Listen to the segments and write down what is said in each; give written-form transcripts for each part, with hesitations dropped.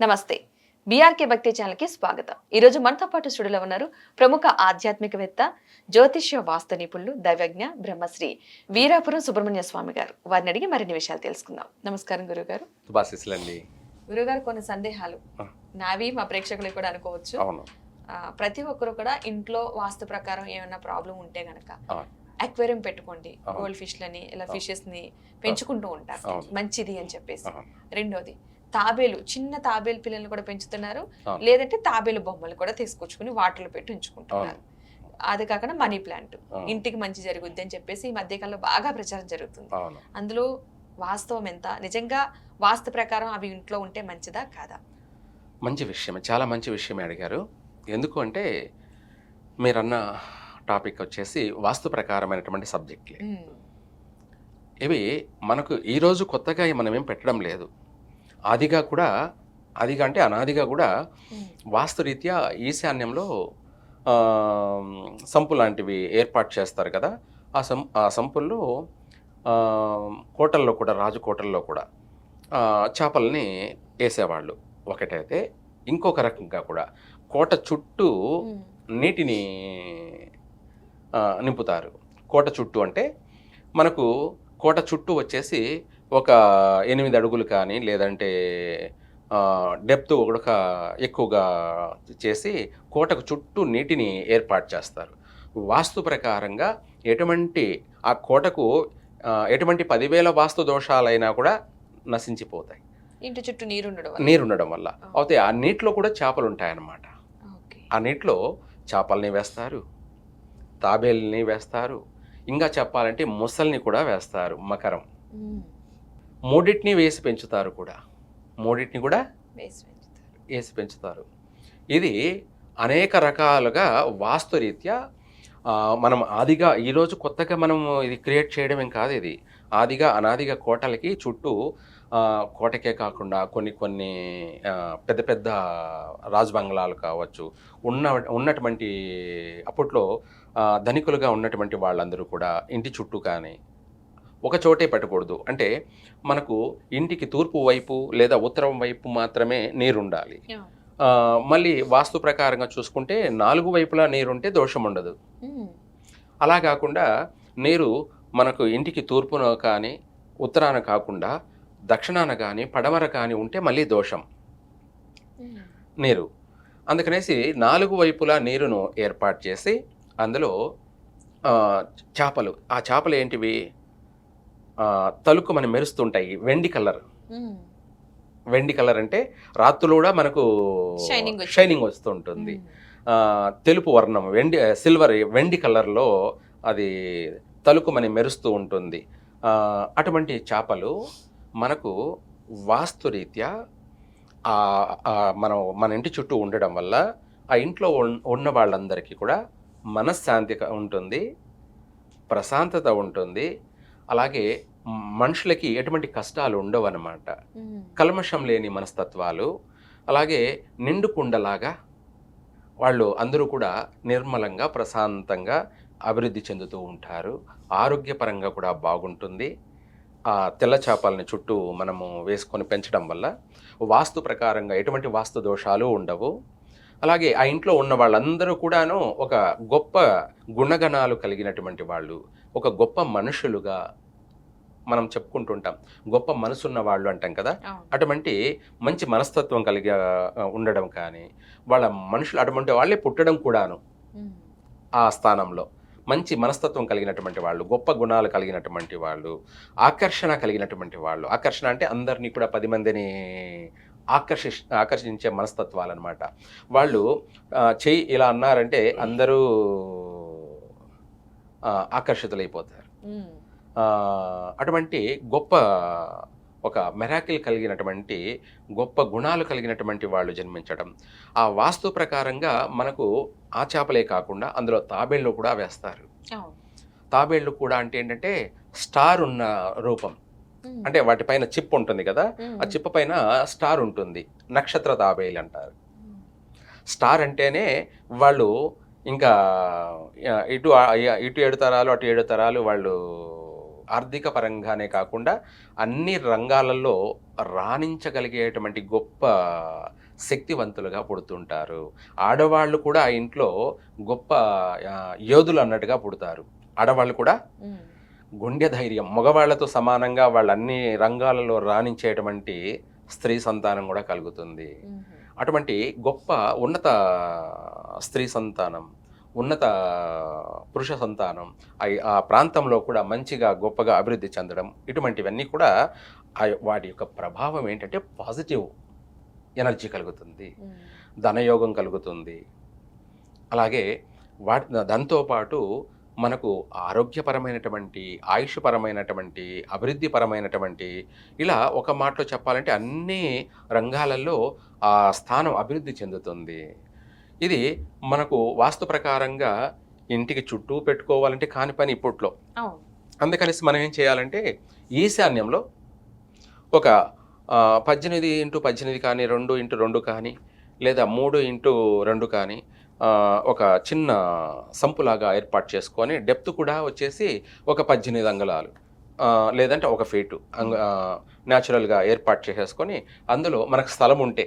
నమస్తే. బీఆర్కే భక్తి ఛానల్కి స్వాగతం. ఈరోజు మనతో పాటు స్టూడియోలో ఉన్నారు ప్రముఖ ఆధ్యాత్మికవేత్త, జ్యోతిష్య వాస్తు నిపుణులు, దైవజ్ఞ బ్రహ్మశ్రీ వీరాపురం సుబ్రహ్మణ్య స్వామి గారు. వారిని అడిగి మరిన్ని విషయాలు తెలుసుకుందాం. నమస్కారం గురుగారు. శుభాశీస్సులండి. గురుగారు, కొన్ని సందేహాలు నావి, మా ప్రేక్షకులు కూడా అనుకోవచ్చు. అవును. ప్రతి ఒక్కరు కూడా ఇంట్లో వాస్తు ప్రకారం ఏమైనా ప్రాబ్లం ఉంటే గనక అక్వేరియం పెట్టుకోండి, గోల్డ్ ఫిష్లని ఇలా ఫిషెస్ ని పెంచుకుంటూ ఉంటారు, మంచిది అని చెప్పేసి. రెండోది తాబేలు, చిన్న తాబేలు పిల్లల్ని కూడా పెంచుతున్నారు, లేదంటే తాబేలు బొమ్మలు కూడా తీసుకొచ్చుకుని వాటర్లో పెట్టి ఉంచుకుంటున్నారు. అది కాకుండా మనీ ప్లాంట్, ఇంటికి మంచి జరుగుద్ది అని చెప్పేసి ఈ మధ్యకాలంలో బాగా ప్రచారం జరుగుతుంది. అందులో వాస్తవం ఎంత? నిజంగా వాస్తు ప్రకారం అవి ఇంట్లో ఉంటే మంచిదా కాదా? మంచి విషయం, చాలా మంచి విషయమే అడిగారు. ఎందుకు అంటే మీరన్న టాపిక్ వచ్చేసి వాస్తు ప్రకారమైనటువంటి సబ్జెక్ట్లే. ఇవి మనకు ఈరోజు కొత్తగా మనం ఏం పెట్టడం లేదు. ఆదిగా అంటే అనాదిగా కూడా వాస్తురీత్యా ఈశాన్యంలో సంపు లాంటివి ఏర్పాటు చేస్తారు కదా. ఆ సంపుల్లో కోటల్లో కూడా, రాజు కోటల్లో కూడా చేపల్ని వేసేవాళ్ళు ఒకటైతే. ఇంకొక రకంగా కూడా కోట చుట్టూ నీటిని నింపుతారు. కోట చుట్టూ అంటే మనకు కోట చుట్టూ వచ్చేసి ఒక 8 అడుగులు కానీ, లేదంటే డెప్త్ కూడా ఎక్కువగా చేసి కోటకు చుట్టూ నీటిని ఏర్పాటు చేస్తారు. వాస్తు ప్రకారంగా ఆ కోటకు ఎటువంటి 10,000 వాస్తు దోషాలైనా కూడా నశించిపోతాయి ఇంటి చుట్టూ నీరుండడం వల్ల. అయితే ఆ నీటిలో కూడా చేపలు ఉంటాయన్నమాట. ఆ నీటిలో చేపల్ని వేస్తారు, తాబేల్ని వేస్తారు, ఇంకా చెప్పాలంటే ముసల్ని కూడా వేస్తారు, మకరం. మూడింటిని వేసి పెంచుతారు కూడా, మూడింటిని కూడా వేసి పెంచుతారు. ఇది అనేక రకాలుగా వాస్తురీత్యా మనం ఆదిగా, ఈరోజు కొత్తగా మనం ఇది క్రియేట్ చేయడం ఏం కాదు. ఇది ఆదిగా అనాదిగా కోటలకి చుట్టూ, కోటకే కాకుండా కొన్ని పెద్ద పెద్ద రాజబంగ్లాలు కావచ్చు, ఉన్నటువంటి అప్పట్లో ధనికులుగా ఉన్నటువంటి వాళ్ళందరూ కూడా ఇంటి చుట్టూ కానీ ఒక చోటే పెట్టకూడదు. అంటే మనకు ఇంటికి తూర్పు వైపు లేదా ఉత్తరం వైపు మాత్రమే నీరు ఉండాలి. మళ్ళీ వాస్తు ప్రకారంగా చూసుకుంటే 4 వైపులా నీరుంటే దోషం ఉండదు. అలా కాకుండా నీరు మనకు ఇంటికి తూర్పున కానీ, ఉత్తరాన కాకుండా దక్షిణాన కానీ, పడమర కానీ ఉంటే మళ్ళీ దోషం నీరు. అందుకనేసి 4 వైపులా నీరును ఏర్పాటు చేసి అందులో చేపలు, ఆ చేపలు ఏంటివి, తలుకు మనం మెరుస్తుంటాయి, వెండి కలర్. వెండి కలర్ అంటే రాత్రులు కూడా మనకు షైనింగ్ వస్తుంటుంది. తెలుపు వర్ణం, వెండి కలర్లో అది తలుకు మనం మెరుస్తూ ఉంటుంది. అటువంటి చేపలు మనకు వాస్తురీత్యా మన ఇంటి చుట్టూ ఉండడం వల్ల ఆ ఇంట్లో ఉన్న వాళ్ళందరికీ కూడా మనశ్శాంతి ఉంటుంది, ప్రశాంతత ఉంటుంది. అలాగే మనుషులకి ఎటువంటి కష్టాలు ఉండవు అన్నమాట. కల్మషం లేని మనస్తత్వాలు, అలాగే నిండు కుండలాగా వాళ్ళు అందరూ కూడా నిర్మలంగా, ప్రశాంతంగా అభివృద్ధి చెందుతూ ఉంటారు. ఆరోగ్యపరంగా కూడా బాగుంటుంది. ఆ తెల్ల చేపలని చుట్టూ మనము వేసుకొని పెంచడం వల్ల వాస్తు ప్రకారంగా ఎటువంటి వాస్తు దోషాలు ఉండవు. అలాగే ఆ ఇంట్లో ఉన్న వాళ్ళందరూ కూడాను ఒక గొప్ప గుణగణాలు కలిగినటువంటి వాళ్ళు, ఒక గొప్ప మనుషులుగా మనం చెప్పుకుంటుంటాం. గొప్ప మనసున్న వాళ్ళు అంటాం కదా. అటువంటి మంచి మనస్తత్వం కలిగి ఉండడం కానీ, వాళ్ళ మనుషులు అటువంటి వాళ్ళే పుట్టడం కూడాను ఆ స్థానంలో మంచి మనస్తత్వం కలిగినటువంటి వాళ్ళు, గొప్ప గుణాలు కలిగినటువంటి వాళ్ళు, ఆకర్షణ కలిగినటువంటి వాళ్ళు. ఆకర్షణ అంటే అందరినీ కూడా 10 మందిని ఆకర్షించే మనస్తత్వాలు అనమాట. వాళ్ళు చెయ్యి ఇలా అన్నారంటే అందరూ ఆకర్షితులైపోతారు. అటువంటి గొప్ప ఒక మెరాకిల్ కలిగినటువంటి గొప్ప గుణాలు కలిగినటువంటి వాళ్ళు జన్మించడం. ఆ వాస్తు ప్రకారంగా మనకు ఆ చేపలే కాకుండా అందులో తాబేళ్ళు కూడా వేస్తారు. తాబేళ్ళు కూడా అంటే ఏంటంటే స్టార్ ఉన్న రూపం, అంటే వాటిపైన చిప్ ఉంటుంది కదా, ఆ చిప్ పైన స్టార్ ఉంటుంది. నక్షత్ర తాబేలు అంటారు. స్టార్ అంటేనే వాళ్ళు ఇంకా ఇటు 7 తరాలు అటు 7 తరాలు వాళ్ళు ఆర్థిక పరంగానే కాకుండా అన్ని రంగాలలో రాణించగలిగేటువంటి గొప్ప శక్తివంతులుగా పుడుతుంటారు. ఆడవాళ్ళు కూడా ఆ ఇంట్లో గొప్ప యోధులు అన్నట్టుగా పుడతారు. ఆడవాళ్ళు కూడా గుండె ధైర్యం, మగవాళ్లతో సమానంగా వాళ్ళు అన్ని రంగాలలో రాణించేటువంటి స్త్రీ సంతానం కూడా కలుగుతుంది. అటువంటి గొప్ప ఉన్నత స్త్రీ సంతానం, ఉన్నత పురుష సంతానం ఆ ప్రాంతంలో కూడా మంచిగా గొప్పగా అభివృద్ధి చెందడం, ఇటువంటివన్నీ కూడా వాటి యొక్క ప్రభావం ఏంటంటే పాజిటివ్ ఎనర్జీ కలుగుతుంది, ధనయోగం కలుగుతుంది. అలాగే దాంతోపాటు మనకు ఆరోగ్యపరమైనటువంటి, ఆయుష్పరమైనటువంటి, అభివృద్ధిపరమైనటువంటి, ఇలా ఒక మాటలో చెప్పాలంటే అన్ని రంగాలలో ఆ స్థానం అభివృద్ధి చెందుతుంది. ఇది మనకు వాస్తు ప్రకారంగా ఇంటికి చుట్టూ పెట్టుకోవాలంటే కాని పని ఇప్పట్లో. అందుకనేసి మనం ఏం చేయాలంటే ఈశాన్యంలో ఒక 18x18 కానీ, 2x2 కానీ, లేదా 3x2 కానీ ఒక చిన్న సంపులాగా ఏర్పాటు చేసుకొని, డెప్త్ కూడా వచ్చేసి ఒక 18 అంగుళాలు లేదంటే 1 ఫీటు న్యాచురల్గా ఏర్పాటు చేసేసుకొని, అందులో మనకు స్థలం ఉంటే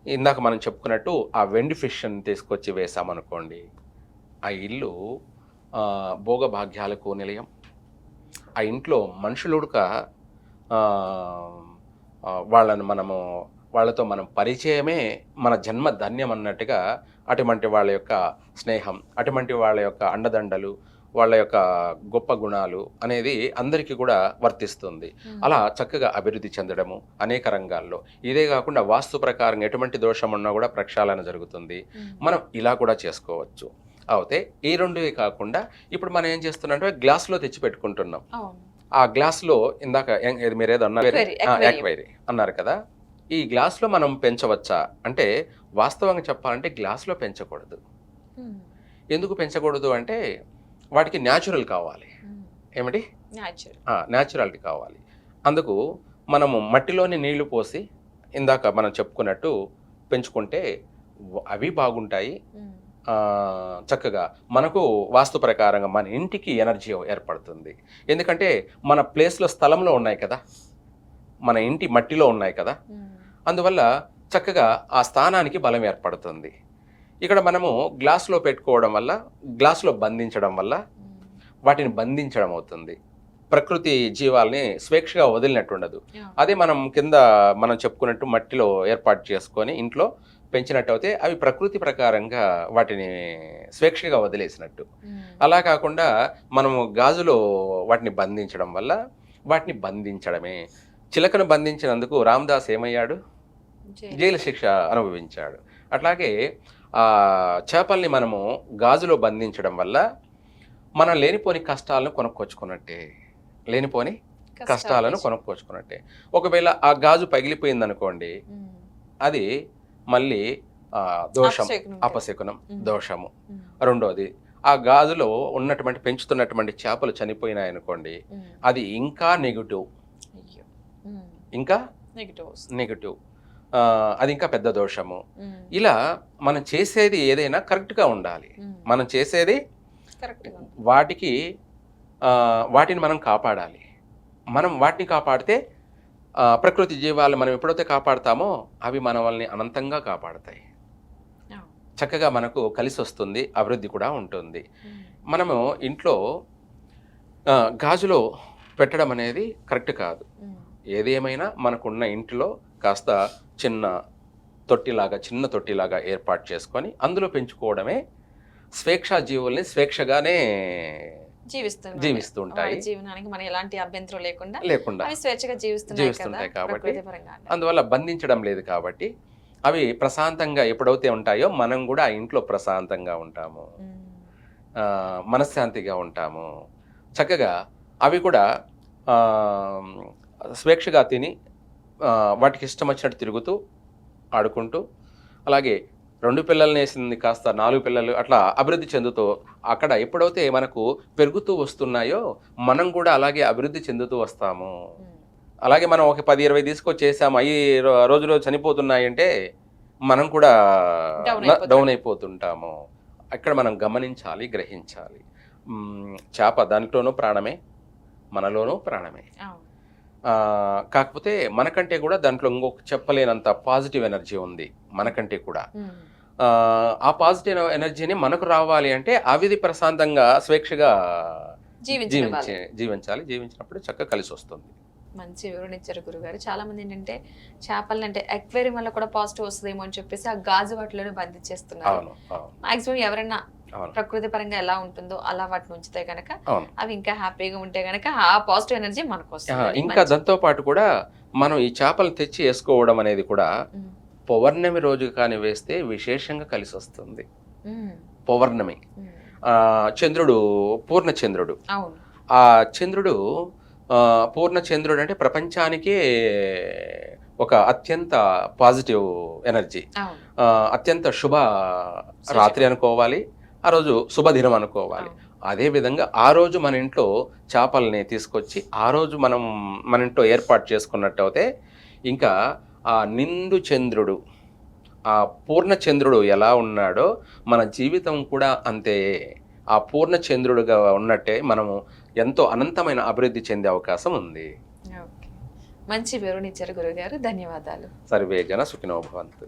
ఇందాక మనం చెప్పుకున్నట్టు ఆ వెండి ఫిష్ని తీసుకొచ్చి వేసామనుకోండి, ఆ ఇల్లు భోగభాగ్యాలకు నిలయం. ఆ ఇంట్లో మనుషులుడక వాళ్ళతో మనం పరిచయమే మన జన్మ ధన్యం అన్నట్టుగా, అటువంటి వాళ్ళ యొక్క స్నేహం, అటువంటి వాళ్ళ యొక్క అండదండలు, వాళ్ళ యొక్క గొప్ప గుణాలు అనేది అందరికీ కూడా వర్తిస్తుంది. అలా చక్కగా అభివృద్ధి చెందడము అనేక రంగాల్లో. ఇదే కాకుండా వాస్తు ప్రకారం ఎటువంటి దోషం ఉన్నా కూడా ప్రక్షాళన జరుగుతుంది. మనం ఇలా కూడా చేసుకోవచ్చు. అయితే ఈ రెండువి కాకుండా ఇప్పుడు మనం ఏం చేస్తున్నామంటే గ్లాస్లో తెచ్చి పెట్టుకుంటున్నాం. ఆ గ్లాస్లో ఇందాక మీరేదో అన్నారు, యాక్వైరీ అన్నారు కదా, ఈ గ్లాస్లో మనం పెంచవచ్చా అంటే వాస్తవంగా చెప్పాలంటే గ్లాస్లో పెంచకూడదు. ఎందుకు పెంచకూడదు అంటే వాటికి న్యాచురల్ కావాలి. ఏమిటి? న్యాచురాలిటీ కావాలి. అందుకు మనము మట్టిలోని నీళ్లు పోసి ఇందాక మనం చెప్పుకున్నట్టు పెంచుకుంటే అవి బాగుంటాయి. చక్కగా మనకు వాస్తు ప్రకారంగా మన ఇంటికి ఎనర్జీ ఏర్పడుతుంది. ఎందుకంటే మన ప్లేస్లో స్థలంలో ఉన్నాయి కదా, మన ఇంటి మట్టిలో ఉన్నాయి కదా, అందువల్ల చక్కగా ఆ స్థానానికి బలం ఏర్పడుతుంది. ఇక్కడ మనము గ్లాస్లో పెట్టుకోవడం వల్ల, గ్లాస్లో బంధించడం వల్ల వాటిని బంధించడం అవుతుంది. ప్రకృతి జీవాల్ని స్వేచ్ఛగా వదిలినట్టు ఉండదు. అదే మనం చెప్పుకున్నట్టు మట్టిలో ఏర్పాటు చేసుకొని ఇంట్లో పెంచినట్టు అయితే అవి ప్రకృతి ప్రకారంగా వాటిని స్వేచ్ఛగా వదిలేసినట్టు. అలా కాకుండా మనము గాజులో వాటిని బంధించడం వల్ల వాటిని బంధించడమే. చిలకను బంధించినందుకు రామదాస్ ఏమయ్యాడు? జైలు శిక్ష అనుభవించాడు. అట్లాగే చేపల్ని మనము గాజులో బంధించడం వల్ల మనం లేనిపోని కష్టాలను కొనుక్కొచ్చుకున్నట్టే. లేనిపోని కష్టాలను కొనుక్కొచ్చుకున్నట్టే. ఒకవేళ ఆ గాజు పగిలిపోయింది అనుకోండి, అది మళ్ళీ దోషం, అపశకునం, దోషము. రెండోది, ఆ గాజులో పెంచుతున్నటువంటి చేపలు చనిపోయినాయి అనుకోండి, అది ఇంకా నెగిటివ్, అది ఇంకా పెద్ద దోషము. ఇలా మనం చేసేది ఏదైనా కరెక్ట్గా ఉండాలి. మనం చేసేది వాటిని మనం కాపాడాలి. మనం వాటిని కాపాడితే ప్రకృతి జీవాలు మనం ఎప్పుడైతే కాపాడుతామో అవి మనల్ని అనంతంగా కాపాడతాయి. చక్కగా మనకు కలిసి వస్తుంది, అభివృద్ధి కూడా ఉంటుంది. మనము ఇంట్లో గాజులో పెట్టడం అనేది కరెక్ట్ కాదు. ఏదేమైనా మనకున్న ఇంట్లో కాస్త చిన్న తొట్టిలాగా ఏర్పాటు చేసుకొని అందులో పెంచుకోవడమే స్వేచ్ఛా జీవుల్ని స్వేచ్ఛగానే జీవిస్తుంటాయి. జీవనానికి మన ఎలాంటి అభ్యంతరం లేకుండా స్వేచ్ఛగా జీవిస్తుంటాయి కాబట్టి అందువల్ల బంధించడం లేదు. కాబట్టి అవి ప్రశాంతంగా ఎప్పుడైతే ఉంటాయో మనం కూడా ఆ ఇంట్లో ప్రశాంతంగా ఉంటాము, మనశ్శాంతిగా ఉంటాము. చక్కగా అవి కూడా స్వేచ్ఛగా తిని వాటికి ఇష్టం వచ్చినట్టు తిరుగుతూ ఆడుకుంటూ, అలాగే 2 పిల్లల్ని వేసింది కాస్త 4 పిల్లలు అట్లా అభివృద్ధి చెందుతూ, అక్కడ ఎప్పుడైతే మనకు పెరుగుతూ వస్తున్నాయో మనం కూడా అలాగే అభివృద్ధి చెందుతూ వస్తాము. అలాగే మనం ఒక 10-20 తీసుకొచ్చేసాము, అవి రోజు చనిపోతున్నాయంటే మనం కూడా డౌన్ అయిపోతుంటాము. అక్కడ మనం గమనించాలి, గ్రహించాలి. చేప దాంట్లోనూ ప్రాణమే, మనలోనూ ప్రాణమే. అవును. కాకపోతే మనకంటే కూడా దాంట్లో ఇంకొక చెప్పలేనంత పాజిటివ్ ఎనర్జీ ఉంది మనకంటే కూడా. ఉమ్. ఆ పాజిటివ్ ఎనర్జీని మనకు రావాలి అంటే అవిధి ప్రశాంతంగా స్వేచ్ఛగా జీవించాలి. జీవించాలి. జీవించినప్పుడు చక్కగా కలిసి వస్తుంది. మంచి వివరణ ఇచ్చారు గురుగారు. చాలా మంది ఏంటంటే చేపలను అంటే అక్వేరియం వల్ల కూడా పాజిటివ్ వస్తుందేమో అని చెప్పేసి ఆ గాజు వాటిలోనే బంధించేస్తున్నారు. అవును, అవును, మాక్సిమం ఎవరైనా అవును, ప్రకృతి పరంగా ఎలా ఉంటుందో అలా వాటిని ఉంచితే గనక అవును. అవి ఇంకా హ్యాపీగా ఉంటే గనక ఆ పాజిటివ్ ఎనర్జీ మనకు వస్తుంది. ఇంకా దాంతో పాటు కూడా మనం ఈ చేపలు తెచ్చి వేసుకోవడం అనేది కూడా ఉమ్. పౌర్ణమి రోజు కానీ వేస్తే విశేషంగా కలిసి వస్తుంది. ఉమ్. పౌర్ణమి, ఉమ్. చంద్రుడు పూర్ణ చంద్రుడు. అవును. ఆ చంద్రుడు పూర్ణ చంద్రుడు అంటే ప్రపంచానికి ఒక అత్యంత పాజిటివ్ ఎనర్జీ, అవును. అత్యంత శుభ రాత్రి అనుకోవాలి, ఆ రోజు శుభదినం అనుకోవాలి. అవును. అదే విధంగా ఆ రోజు మన ఇంట్లో చేపల్ని తీసుకొచ్చి ఆ రోజు మనం మన ఇంట్లో ఏర్పాటు చేసుకున్నట్టు అయితే ఇంకా ఆ నిండు చంద్రుడు, ఆ పూర్ణ చంద్రుడు ఎలా ఉన్నాడో మన జీవితం కూడా అంతే. ఆ పూర్ణ చంద్రుడుగా ఉన్నట్టే మనము ఎంతో అనంతమైన అభివృద్ధి చెందే అవకాశం ఉంది. ఓకే. మంచి వివరణ ఇచ్చారు గురుగారు. ధన్యవాదాలు. సర్వే జన సుఖినో భవంతు.